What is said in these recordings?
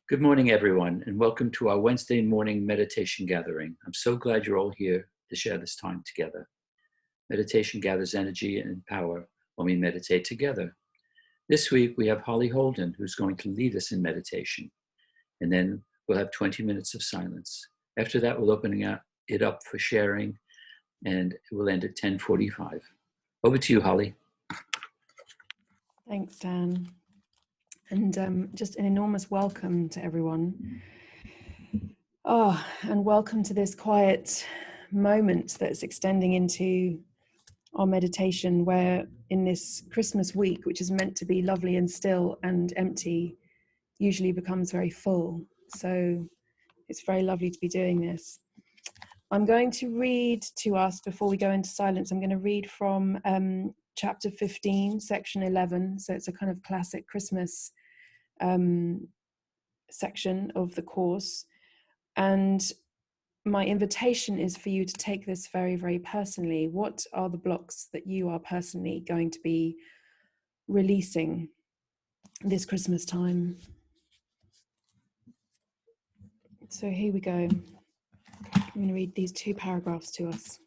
Good morning, everyone, and welcome to our Wednesday morning meditation gathering. I'm so glad you're all here to share this time together. Meditation gathers energy and power when we meditate together. This week, we have Hollie Holden, who's going to lead us in meditation. And then we'll have 20 minutes of silence. After that, we'll open it up for sharing, and it will end at 10:45. Over to you, Hollie. Thanks, Dan. And just an enormous welcome to everyone. And welcome to this quiet moment that's extending into our meditation, where in this Christmas week, which is meant to be lovely and still and empty, usually becomes very full. So it's very lovely to be doing this. I'm going to read to us before we go into silence. I'm going to read from chapter 15, section 11. So it's a kind of classic Christmas section of the course. And my invitation is for you to take this very, very personally. What are the blocks that you are personally going to be releasing this Christmas time? So here we go. I'm going to read these two paragraphs to us.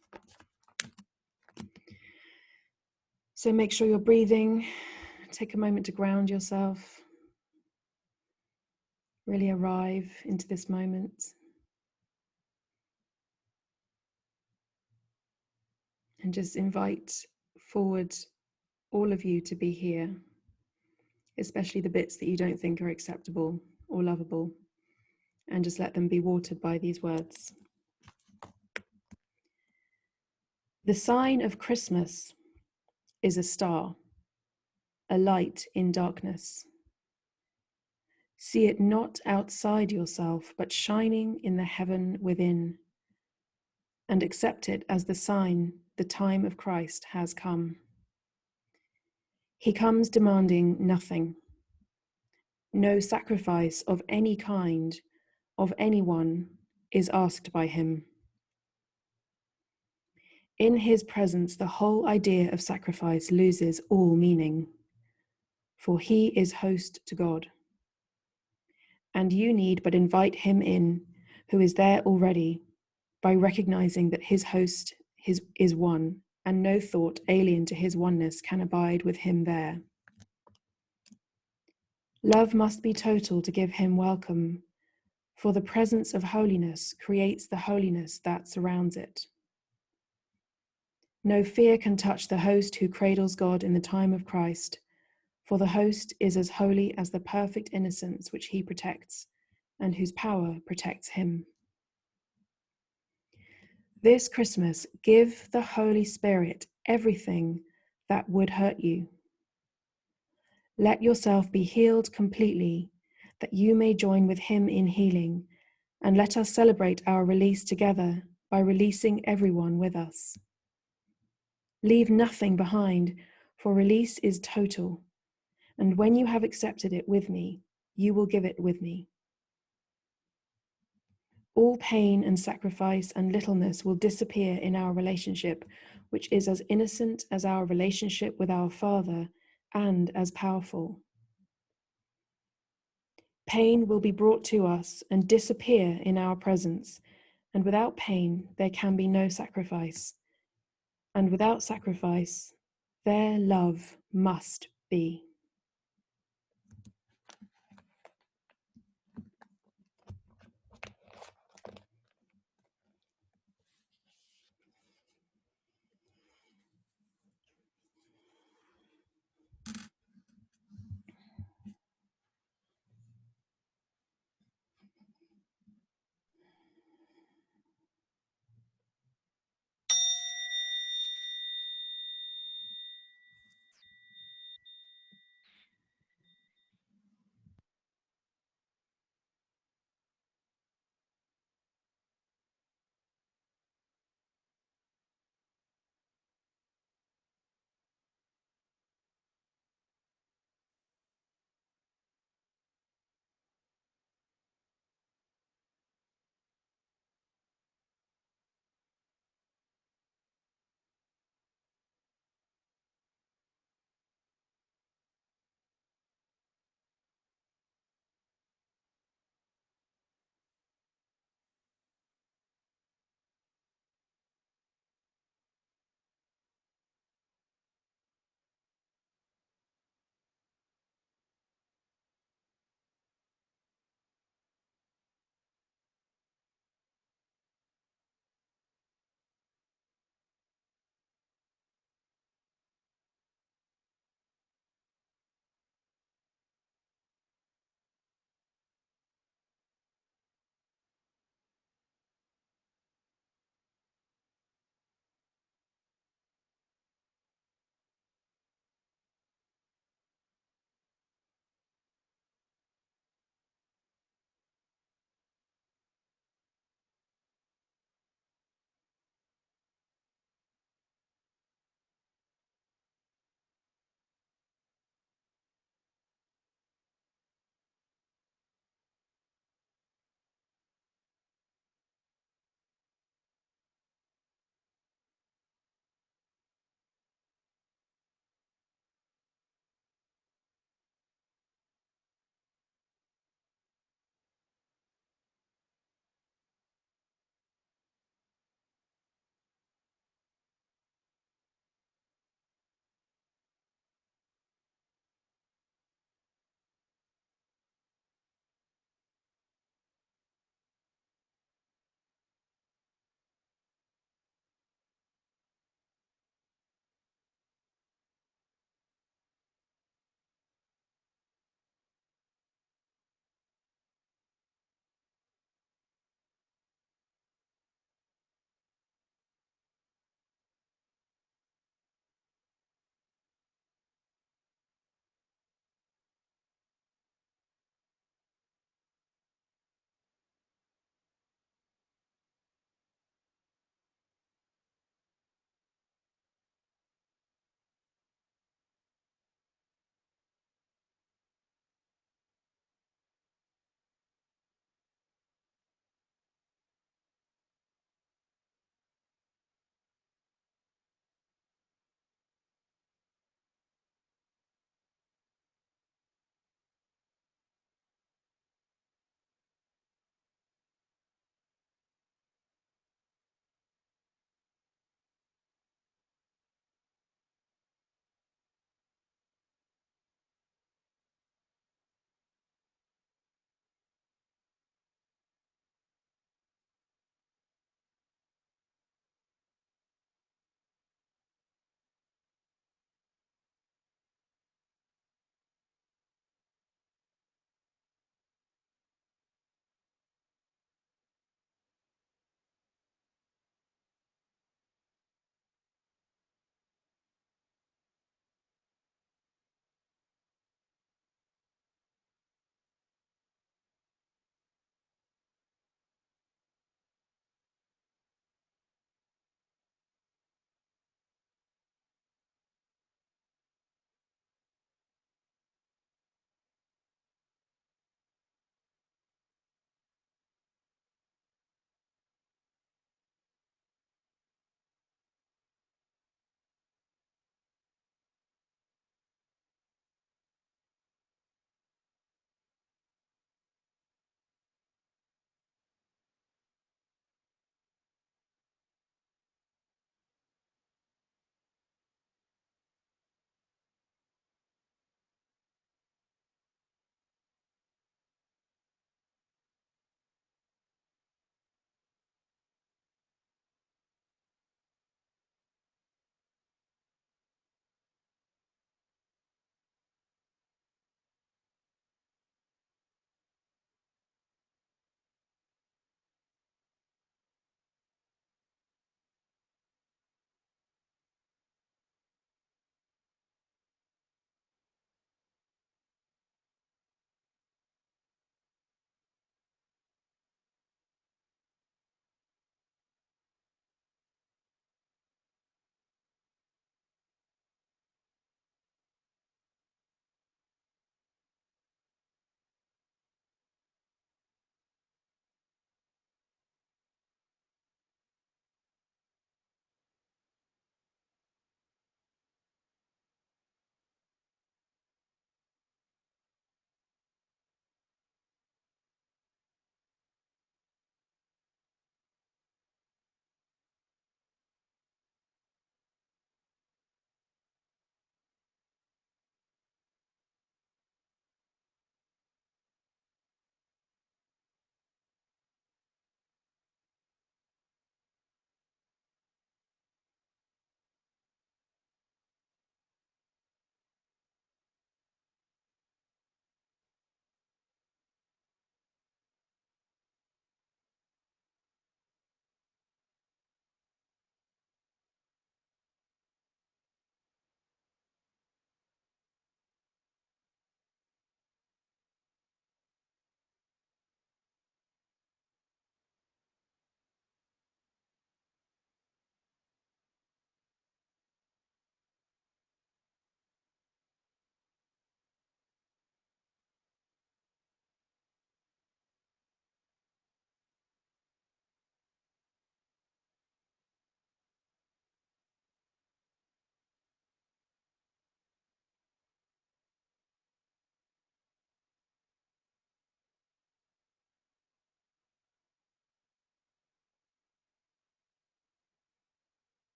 So make sure you're breathing. Take a moment to ground yourself. Really arrive into this moment. And just invite forward all of you to be here, especially the bits that you don't think are acceptable or lovable, and just let them be watered by these words. The sign of Christmas is a star, a light in darkness. See it not outside yourself, but shining in the heaven within, and accept it as the sign the time of Christ has come. He comes demanding nothing, no sacrifice of any kind, of anyone, is asked by him. In his presence, the whole idea of sacrifice loses all meaning, for he is host to God. And you need but invite him in, who is there already, by recognizing that his host is one, and no thought alien to his oneness can abide with him there. Love must be total to give him welcome, for the presence of holiness creates the holiness that surrounds it. No fear can touch the host who cradles God in the time of Christ, for the host is as holy as the perfect innocence which he protects, and whose power protects him. This Christmas, give the Holy Spirit everything that would hurt you. Let yourself be healed completely, that you may join with him in healing, and let us celebrate our release together by releasing everyone with us. Leave nothing behind, for release is total, and when you have accepted it with me, you will give it with me. All pain and sacrifice and littleness will disappear in our relationship, which is as innocent as our relationship with our Father and as powerful. Pain will be brought to us and disappear in our presence, and without pain there can be no sacrifice, and without sacrifice their love must be.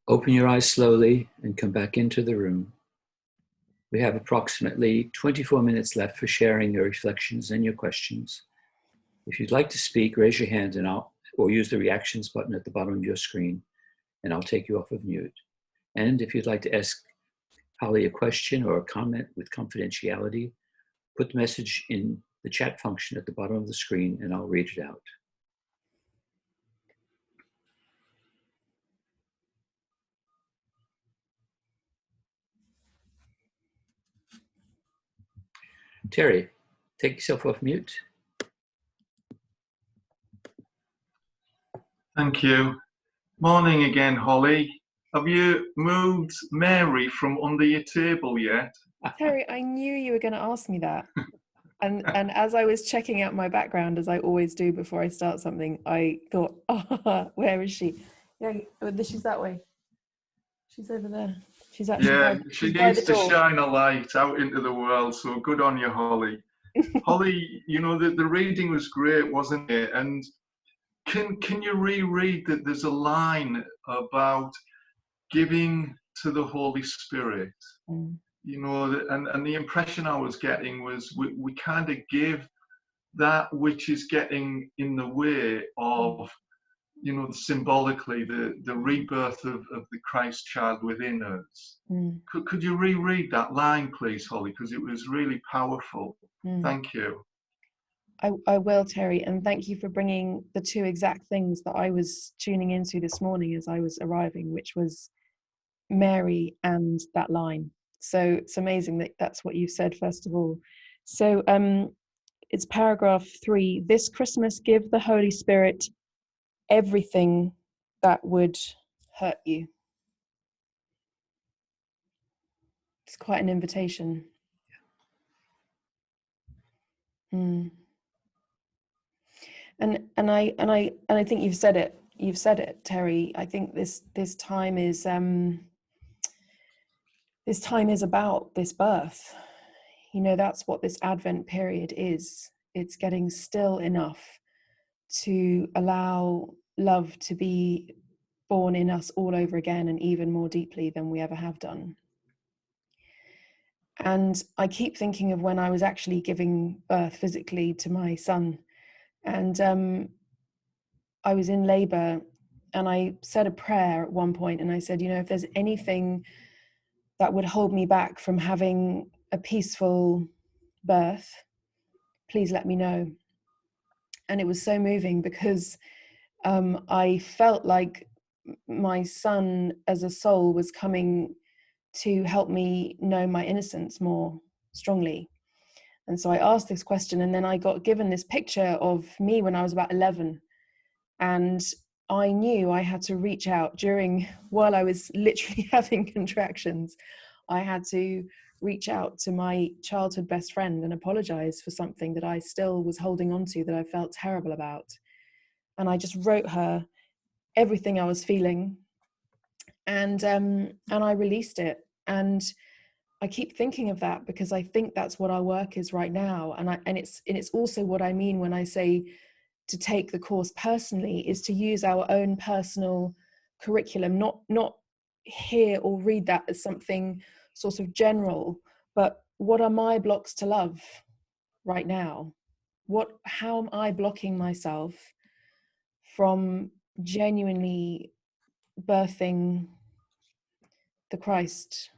Open your eyes slowly and come back into the room. We have approximately 24 minutes left for sharing your reflections and your questions. If you'd like to speak, raise your hand or use the reactions button at the bottom of your screen, and I'll take you off of mute. And if you'd like to ask Hollie a question or a comment with confidentiality, put the message in the chat function at the bottom of the screen, and I'll read it out. Terry, take yourself off mute. Thank you. Morning again, Hollie. Have you moved Mary from under your table yet? Terry, I knew you were going to ask me that. And as I was checking out my background, as I always do before I start something, I thought, oh, where is she? Yeah, she's that way. She's over there. She's actually she by needs the to door. shine a light out into the world, so good on you, Hollie. Hollie, you know, the reading was great, wasn't it? And can you reread that there's a line about giving to the Holy Spirit? You know, and the impression I was getting was we kind of give that which is getting in the way of, you know, symbolically the rebirth of the Christ child within us. Could you reread that line, please, Hollie? Because it was really powerful. Thank you. I will, Terry, and thank you for bringing the two exact things that I was tuning into this morning as I was arriving, which was Mary and that line. So it's amazing that that's what you said, first of all. So it's paragraph 3. This Christmas, give the Holy Spirit everything that would hurt you. It's quite an invitation. And I think you've said it, Terry. I think this time is about this birth. You know, that's what this Advent period is. It's getting still enough to allow love to be born in us all over again, and even more deeply than we ever have done. And I keep thinking of when I was actually giving birth physically to my son, and I was in labor, and I said a prayer at one point, and I said, you know, if there's anything that would hold me back from having a peaceful birth, please let me know. And it was so moving because I felt like my son as a soul was coming to help me know my innocence more strongly. And so I asked this question, and then I got given this picture of me when I was about 11. And I knew I had to reach out while I was literally having contractions. I had to reach out to my childhood best friend and apologize for something that I still was holding on to, that I felt terrible about. And I just wrote her everything I was feeling, and I released it. And I keep thinking of that because I think that's what our work is right now. And it's also what I mean when I say to take the course personally, is to use our own personal curriculum, not hear or read that as something sort of general, but what are my blocks to love right now? How am I blocking myself from genuinely birthing the Christ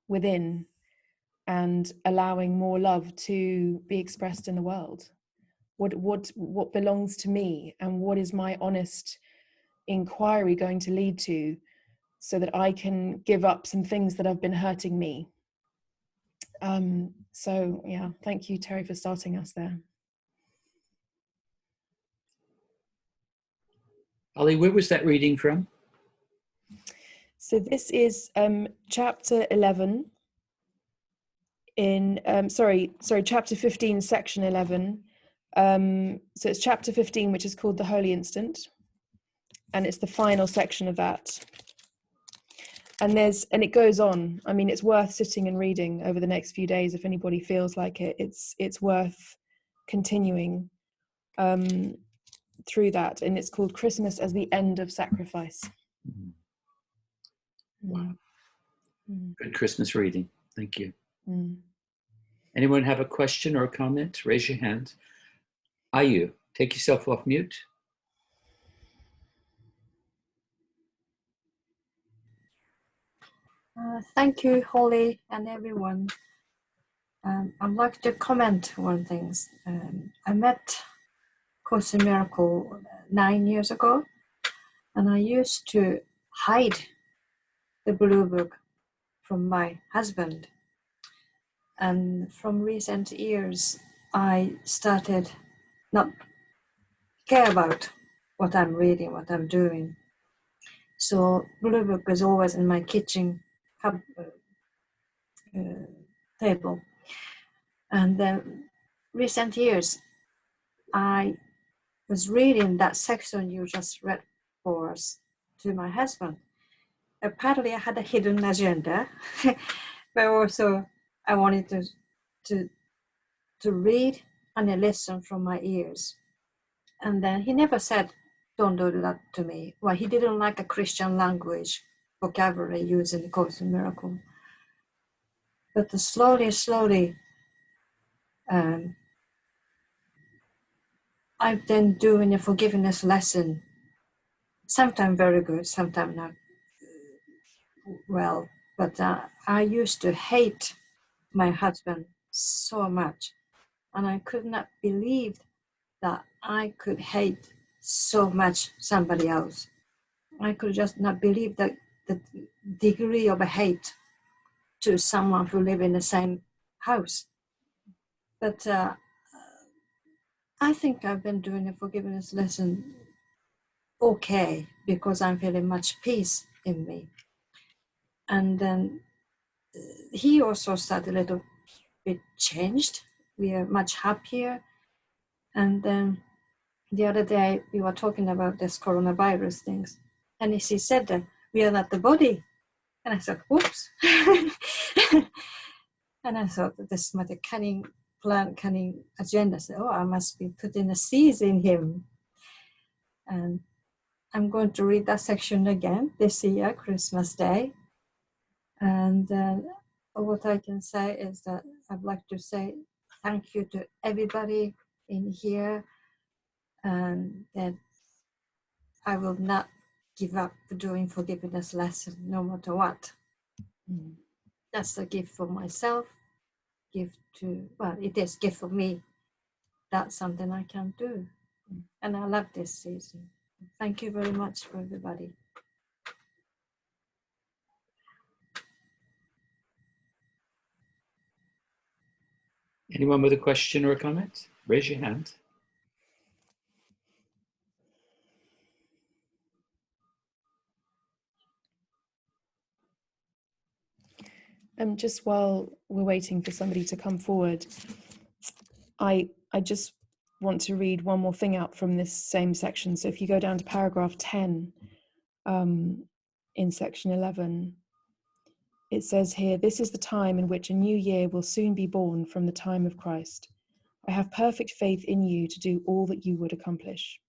within and allowing more love to be expressed in the world? What belongs to me, and what is my honest inquiry going to lead to, so that I can give up some things that have been hurting me? So yeah, thank you, Terry, for starting us there. Hollie, where was that reading from? So this is chapter 11 in chapter 15, section 11. So it's chapter 15, which is called the Holy Instant, and it's the final section of that. And it goes on. I mean, it's worth sitting and reading over the next few days if anybody feels like it. It's worth continuing through that. And it's called Christmas as the End of Sacrifice. Mm. Mm. Good Christmas reading. Thank you. Mm. Anyone have a question or a comment? Raise your hand. Ayu, take yourself off mute. Thank you, Holly, and everyone. I'd like to comment one thing. I met Course in Miracle 9 years ago, and I used to hide the blue book from my husband. And from recent years, I started not care about what I'm reading, what I'm doing. So blue book is always in my kitchen table. And then recent years, I was reading that section you just read for us to my husband. Apparently I had a hidden agenda, but also I wanted to read and listen from my ears. And then he never said, don't do that to me. Well, he didn't like a Christian language vocabulary used in the Course in Miracle. But slowly, I've been doing a forgiveness lesson. Sometimes very good, sometimes not well. But I used to hate my husband so much. And I could not believe that I could hate so much somebody else. I could just not believe that the degree of a hate to someone who live in the same house. But I think I've been doing a forgiveness lesson okay, because I'm feeling much peace in me. And then he also started a little bit changed. We are much happier. And then the other day we were talking about this coronavirus things. And he said that we are not the body. And I thought, whoops. And I thought that this might a cunning plan, cunning agenda. So, I must be putting a seed in him. And I'm going to read that section again this year, Christmas Day. And what I can say is that I'd like to say thank you to everybody in here, and that I will not give up doing forgiveness lesson no matter what. That's a gift for myself, gift to, well, it is gift for me. That's something I can do. And I love this season. Thank you very much for everybody. Anyone with a question or a comment? Raise your hand. Just while we're waiting for somebody to come forward, I just want to read one more thing out from this same section. So if you go down to paragraph 10 in section 11, it says here, "This is the time in which a new year will soon be born from the time of Christ. I have perfect faith in you to do all that you would accomplish.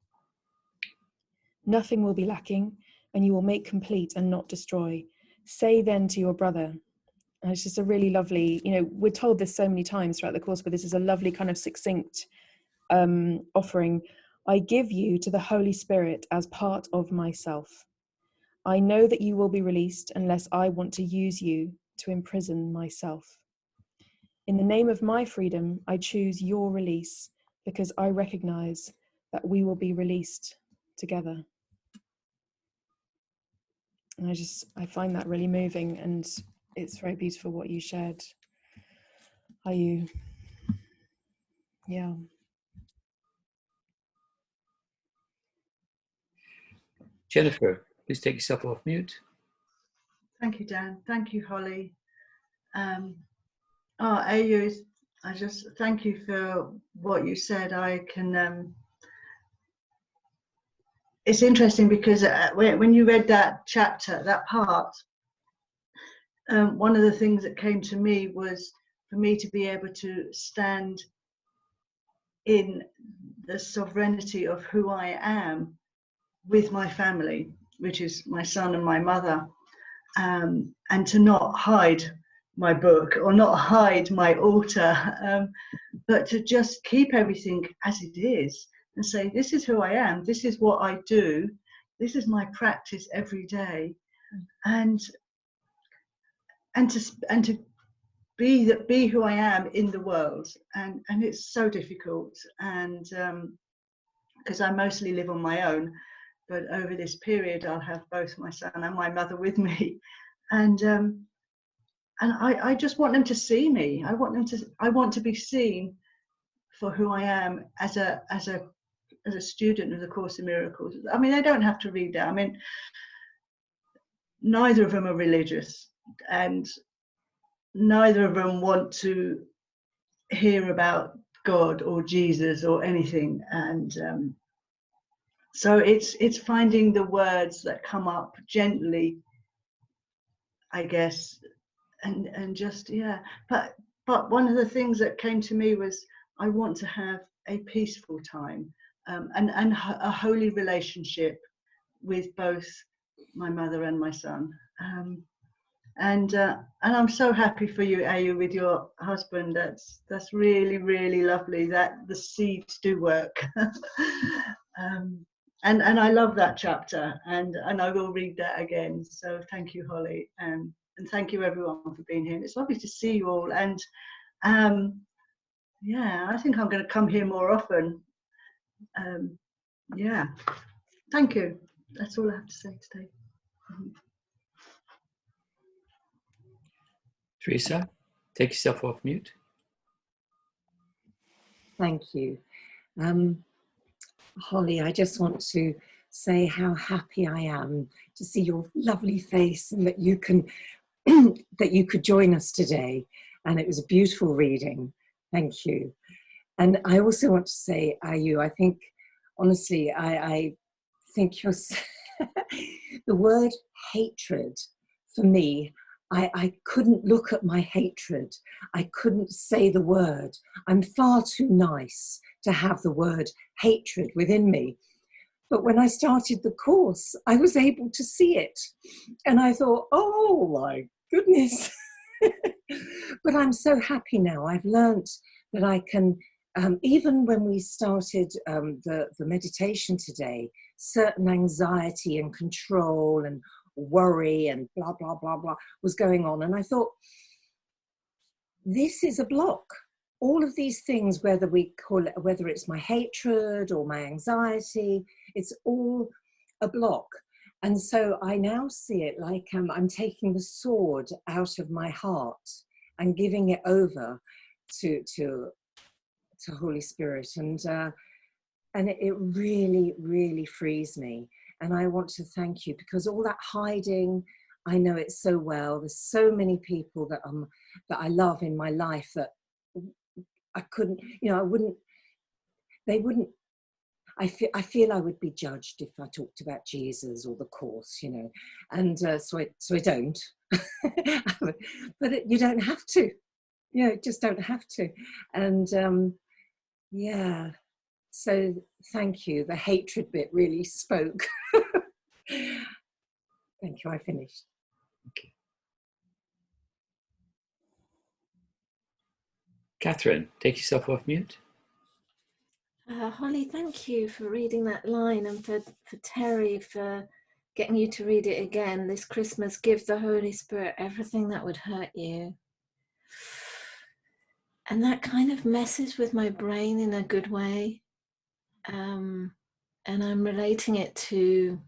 Nothing will be lacking, and you will make complete and not destroy. Say then to your brother," and it's just a really lovely, we're told this so many times throughout the course, but this is a lovely kind of succinct offering. "I give you to the Holy Spirit as part of myself. I know that you will be released unless I want to use you to imprison myself. In the name of my freedom, I choose your release because I recognize that we will be released together." And I find that really moving, and it's very beautiful what you shared. Are you? Yeah. Jennifer, please take yourself off mute. Thank you, Dan. Thank you, Holly. Ayu, I just thank you for what you said. I can. It's interesting because when you read that chapter, that part, one of the things that came to me was for me to be able to stand in the sovereignty of who I am with my family, which is my son and my mother. and to not hide my book or not hide my altar, but to just keep everything as it is and say, this is who I am, this is what I do, this is my practice every day, and to be who I am in the world. And it's so difficult, and because I mostly live on my own, but over this period I'll have both my son and my mother with me, and I just want them to see me. I want to be seen for who I am as a student of the Course in Miracles. I mean, they don't have to read that. I mean, neither of them are religious, and neither of them want to hear about God or Jesus or anything. And so it's finding the words that come up gently, I guess, and just, yeah. But one of the things that came to me was, I want to have a peaceful time, and a holy relationship with both my mother and my son. And I'm so happy for you, Ayu, with your husband. That's really, really lovely that the seeds do work. And I love that chapter, and I will read that again. So thank you, Holly, and thank you everyone for being here. And it's lovely to see you all. And yeah, I think I'm going to come here more often. Yeah, thank you. That's all I have to say today. Teresa, take yourself off mute. Thank you. Holly, I just want to say how happy I am to see your lovely face, and that you can that you could join us today. And it was a beautiful reading. Thank you. And I also want to say, Ayu, I think, honestly, I think you're the word hatred for me. I couldn't look at my hatred. I couldn't say the word. I'm far too nice to have the word hatred within me. But when I started the course, I was able to see it. And I thought, oh my goodness. But I'm so happy now. I've learnt that I can, even when we started the meditation today, certain anxiety and control and worry and blah, blah, blah, blah was going on. And I thought, this is a block. All of these things, whether we call it, whether it's my hatred or my anxiety, it's all a block. And so I now see it like I'm taking the sword out of my heart and giving it over to Holy Spirit. And it really, really frees me. And I want to thank you, because all that hiding, I know it so well. There's so many people that I love in my life that I couldn't, they wouldn't, I feel I would be judged if I talked about Jesus or the Course, and so I don't. But you don't have to, just don't have to. And yeah. So thank you. The hatred bit really spoke. Thank you. I finished. Okay. Catherine, take yourself off mute. Holly, thank you for reading that line, and for Terry for getting you to read it again. This Christmas, give the Holy Spirit everything that would hurt you. And that kind of messes with my brain in a good way. And I'm relating it to,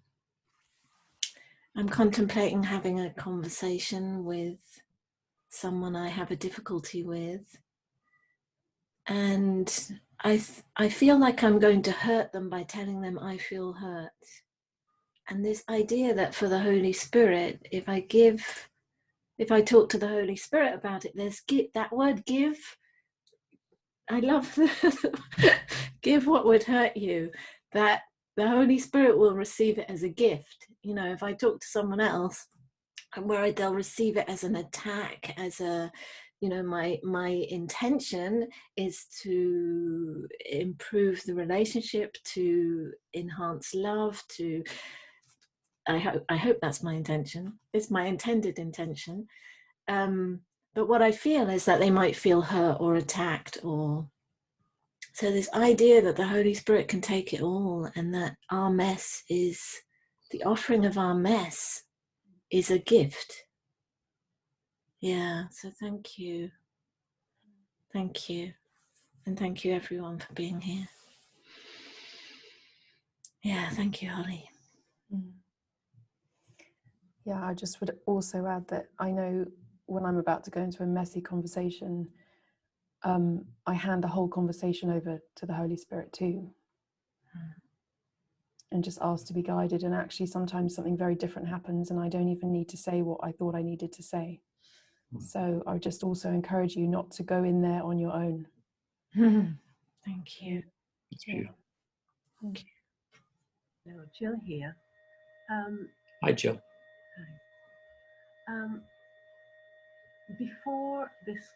I'm contemplating having a conversation with someone I have a difficulty with. And I feel like I'm going to hurt them by telling them I feel hurt. And this idea that for the Holy Spirit, if I talk to the Holy Spirit about it, there's that word give. I love give what would hurt you, that the Holy Spirit will receive it as a gift. If I talk to someone else, I'm worried they'll receive it as an attack, as a, my intention is to improve the relationship, to enhance love, to I hope that's my intention. It's my intended intention. But what I feel is that they might feel hurt or attacked, or so this idea that the Holy Spirit can take it all, and that our mess is the offering of our mess is a gift. Yeah, so thank you. Thank you. And thank you everyone for being here. Yeah, thank you, Hollie. Yeah, I just would also add that I know when I'm about to go into a messy conversation, I hand the whole conversation over to the Holy Spirit too. And just ask to be guided. And actually sometimes something very different happens and I don't even need to say what I thought I needed to say. So I would just also encourage you not to go in there on your own. Thank you. That's beautiful. Thank you. Hello, Jill here. Hi, Jill. Hi. Before this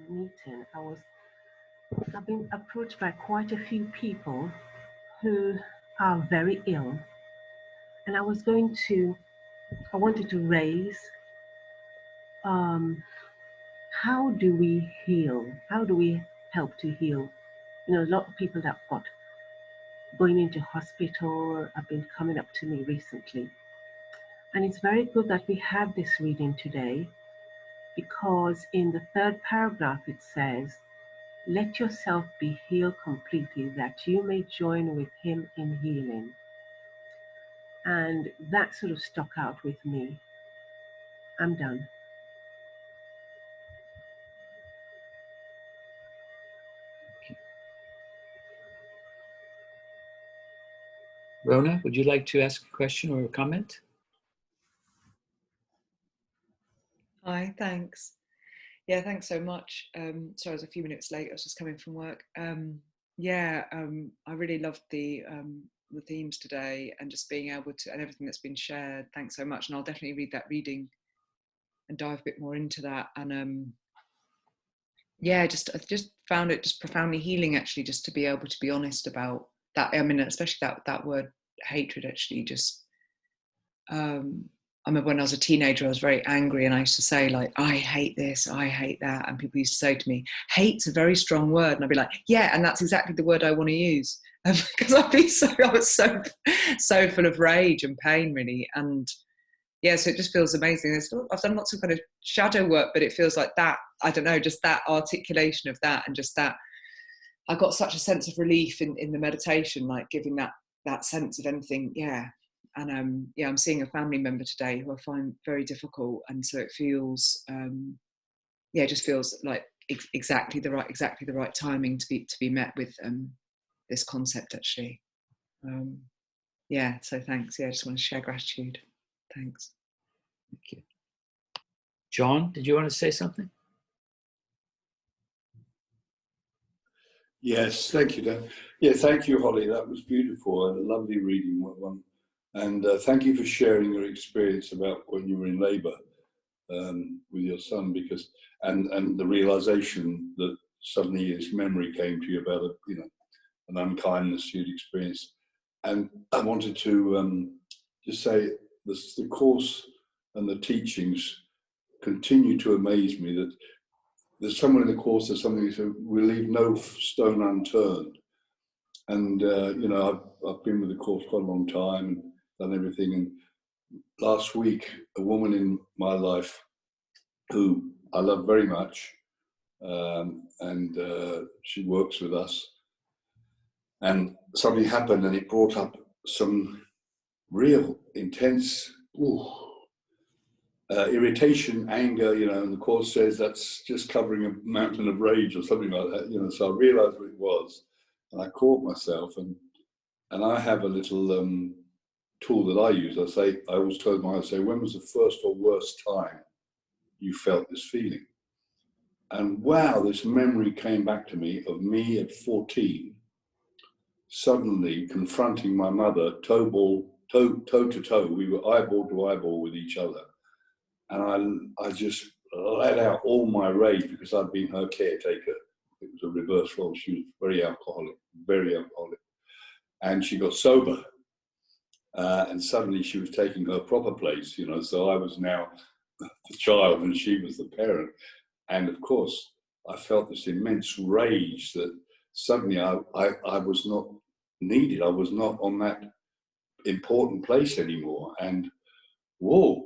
meeting, I've been approached by quite a few people who are very ill, and I wanted to raise how do we heal? How do we help to heal? You know, a lot of people that got going into hospital have been coming up to me recently. And it's very good that we have this reading today, because in the 3rd paragraph it says, "Let yourself be healed completely, that you may join with him in healing." And that sort of stuck out with me. I'm done. Rona, would you like to ask a question or a comment? Hi, thanks. Yeah, thanks so much. Sorry, I was a few minutes late. I was just coming from work. I really loved the themes today, and just being able to, and everything that's been shared. Thanks so much. And I'll definitely read that reading and dive a bit more into that. And I just found it just profoundly healing, actually, just to be able to be honest about that. I mean, especially that word hatred, actually, just I remember when I was a teenager, I was very angry, and I used to say, like, I hate this, I hate that. And people used to say to me, hate's a very strong word. And I'd be like, yeah, and that's exactly the word I want to use. Because I was so full of rage and pain, really. And yeah, so it just feels amazing. I've done lots of kind of shadow work, but it feels like that, I don't know, just that articulation of that, and just that, I got such a sense of relief in the meditation, like giving that sense of anything, yeah. And I'm seeing a family member today who I find very difficult, and so it feels, it just feels like exactly the right timing to be met with this concept, actually. So thanks. Yeah, I just want to share gratitude. Thanks. Thank you. John, did you want to say something? Yes, thank you, Dan. Yeah, thank you, Hollie. That was beautiful and a lovely reading. One. And thank you for sharing your experience about when you were in labour with your son, because and the realization that suddenly his memory came to you about an unkindness you'd experienced. And I wanted to just say the course and the teachings continue to amaze me. That there's somewhere in the course there's something that we leave no stone unturned. And I've been with the course quite a long time and done everything. And last week, a woman in my life who I love very much, and she works with us, and something happened, and it brought up some real intense irritation, anger, and the course says that's just covering a mountain of rage or something like that, so I realized what it was, and I caught myself, and I have a little tool that I use. I always tell them, I say, when was the first or worst time you felt this feeling? And wow, this memory came back to me of me at 14, suddenly confronting my mother, toe to toe. We were eyeball to eyeball with each other. And I just let out all my rage because I'd been her caretaker. It was a reverse role. She was very alcoholic. And she got sober. And suddenly she was taking her proper place, you know, so I was now the child and she was the parent. And of course, I felt this immense rage that suddenly I was not needed. I was not on that important place anymore. And whoa,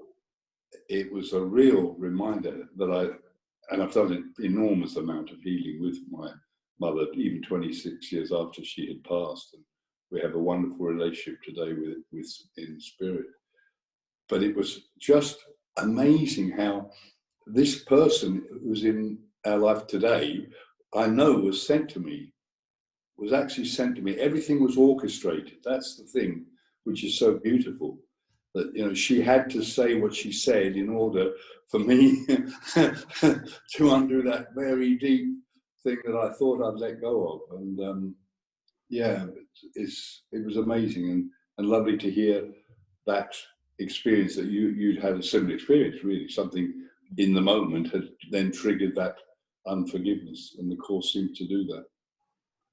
it was a real reminder that I've done an enormous amount of healing with my mother, even 26 years after she had passed. And we have a wonderful relationship today with in spirit. But it was just amazing how this person who's in our life today, I know was sent to me, was actually sent to me. Everything was orchestrated. That's the thing which is so beautiful. That, you know, she had to say what she said in order for me to undo that very deep thing that I thought I'd let go of. And yeah, it was amazing and lovely to hear that experience, that you'd had a similar experience, really. Something in the moment had then triggered that unforgiveness, and the Course seemed to do that.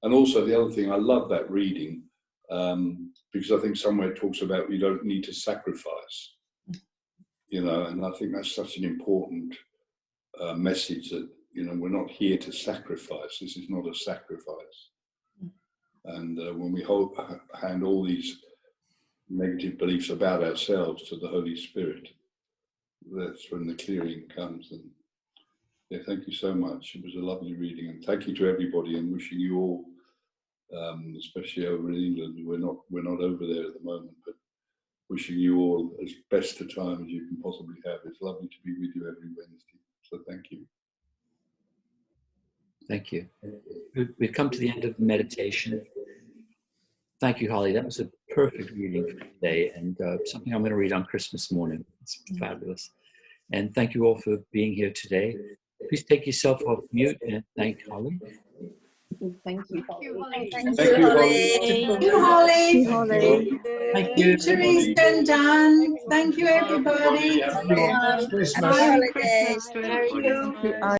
And also the other thing, I love that reading, because I think somewhere it talks about you don't need to sacrifice, you know, and I think that's such an important message, that, you know, we're not here to sacrifice. This is not a sacrifice. And when we hand all these negative beliefs about ourselves to the Holy Spirit, that's when the clearing comes. And yeah, thank you so much. It was a lovely reading, and thank you to everybody, and wishing you all, especially over in England, we're not over there at the moment, but wishing you all as best a time as you can possibly have. It's lovely to be with you every Wednesday, so thank you. Thank you. We've come to the end of the meditation. Thank you, Holly. That was a perfect reading for today, and something I'm going to read on Christmas morning. It's fabulous. And thank you all for being here today. Please take yourself off mute and thank Holly. Thank you, Holly. Thank Thank you, Holly. you, Holly. Holly. Thank you. Teresa and Dan. Thank you, everybody. Happy Happy Christmas. Christmas. Merry Christmas. Thank you.